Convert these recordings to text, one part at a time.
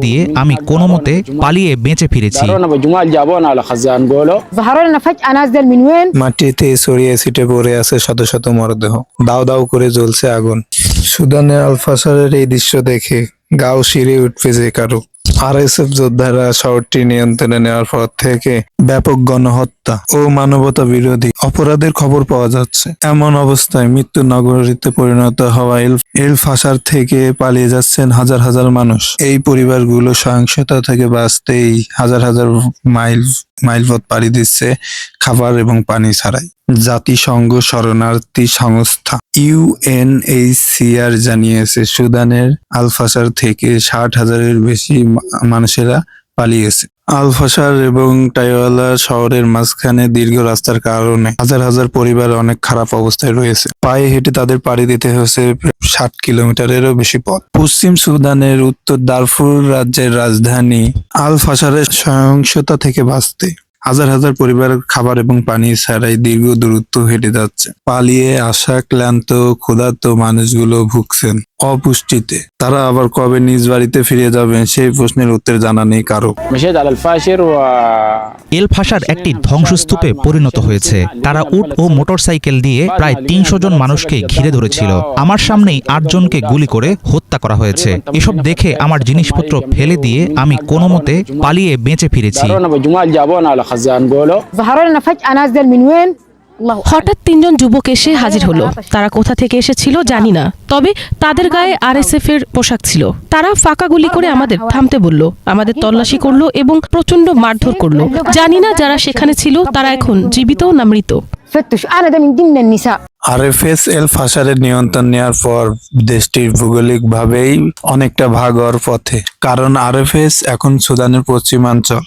দিয়ে আমি কোনোমতে পালিয়ে বেঁচে ফিরেছি। মাটিতে ছড়িয়ে ছিটে পড়ে আছে শত শত মরদেহ, দাউ দাউ করে জ্বলছে আগুন। সুদানের আল ফাশারের এই দৃশ্য দেখে গাও শিরে উঠবে যে কারো। আরএসএফ যোদ্ধারা শহরটি নিয়ন্ত্রণে নেওয়ার পর থেকে ব্যাপক গণহত্যা ও মানবতা বিরোধী অপরাধের খবর পাওয়া যাচ্ছে। এমন অবস্থায় মৃত্যু নগরীতে পরিণত হওয়া এল ফাশার থেকে পালিয়ে যাচ্ছেন হাজার হাজার মানুষ। এই পরিবারগুলো সহিংসতা থেকে বাঁচতেই হাজার হাজার মাইল পথ পাড়ি দিচ্ছে খাবার এবং পানি ছাড়াই। জাতিসংঘ শরণার্থী সংস্থা ইউএনএইচসিআর জানিয়েছে সুদানের আল ফাশার থেকে 60,000-এর বেশি মানুষেরা পালিয়েছে। আল ফাশার এবং টাইওয়ালা শহরের মাঝখানে দীর্ঘ রাস্তার কারণে হাজার হাজার পরিবার অনেক খারাপ অবস্থায় রয়েছে। পায়ে হেঁটে তাদের পাড়ি দিতে হয়েছে 60 কিলোমিটারেরও বেশি পথ। পশ্চিম সুদানের উত্তর দারফুর রাজ্যের রাজধানী আল ফাশারের সহিংসতা থেকে বাঁচতে হাজার হাজার পরিবার খাবার এবং পানি ছাড়াই দীর্ঘ দূরত্ব হেঁটে যাচ্ছে। পালিয়ে আসা ক্লান্ত ক্ষুধার্ত মানুষগুলো ভুগছেন অপুষ্টিতে। তারা আবার কবে নিজ বাড়িতে ফিরে যাবেন সেই প্রশ্নের উত্তর জানা নেই কারো। এল ফাশার একটি ধ্বংসস্তূপে পরিণত হয়েছে। তারা উট ও মোটরসাইকেল দিয়ে প্রায় 300 জন মানুষকে ঘিরে ধরেছিল। আমার সামনেই 8 জনকে গুলি করে হত্যা করা হয়েছে। এসব দেখে আমার জিনিসপত্র ফেলে দিয়ে আমি কোনোমতে পালিয়ে বেঁচে ফিরেছি। হঠাৎ 3 জন যুবক এসে হাজির হলো। তারা কোথা থেকে এসেছিল জানি না, তবে তাদের গায়ে আরএসএফ এর পোশাক ছিল। তারা ফাঁকা গুলি করে আমাদের থামতে বলল, আমাদের তল্লাশি করলো এবং প্রচন্ড মারধর করলো। জানি না যারা সেখানে ছিল তারা এখন জীবিত না মৃত। আরএফএস এল ফাশারের নিয়ন্ত্রণ নেওয়ার পর দেশটির ভৌগোলিকভাবেই অনেকটা ভাগ হওয়ার পথে, কারণ আরএফএস এখন সুদানের পশ্চিমাঞ্চল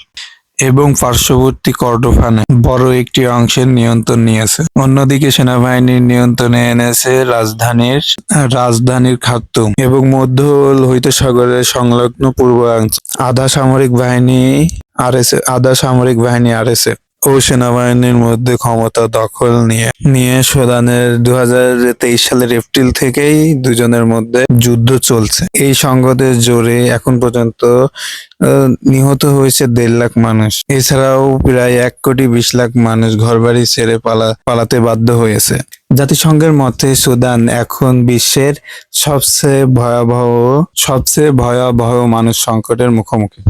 এবং পার্শ্ববর্তী কর্ডোফানে বড় একটি অংশের নিয়ন্ত্রণ নিয়েছে। অন্যদিকে সেনাবাহিনীর নিয়ন্ত্রণে এনেছে রাজধানীর খার্তুম এবং মধ্য লোহিত সাগরের সংলগ্ন পূর্বাঞ্চল। আধা সামরিক বাহিনী আরএসএফ ও সেনাবাহিনীর মধ্যে ক্ষমতা দখল নিয়ে সুদানের 2023 সালের এপ্রিল থেকেই দুজনের মধ্যে যুদ্ধ চলছে। এই সংঘাতের জোরে এখন পর্যন্ত নিহত হয়েছে 1.5 লাখ মানুষ। এছাড়াও প্রায় 1,20,00,000 মানুষ ঘরবাড়ি ছেড়ে পালাতে বাধ্য হয়েছে। জাতিসংঘের মতে সুদান এখন বিশ্বের সবচেয়ে ভয়াবহ মানুষ সংকটের মুখোমুখি।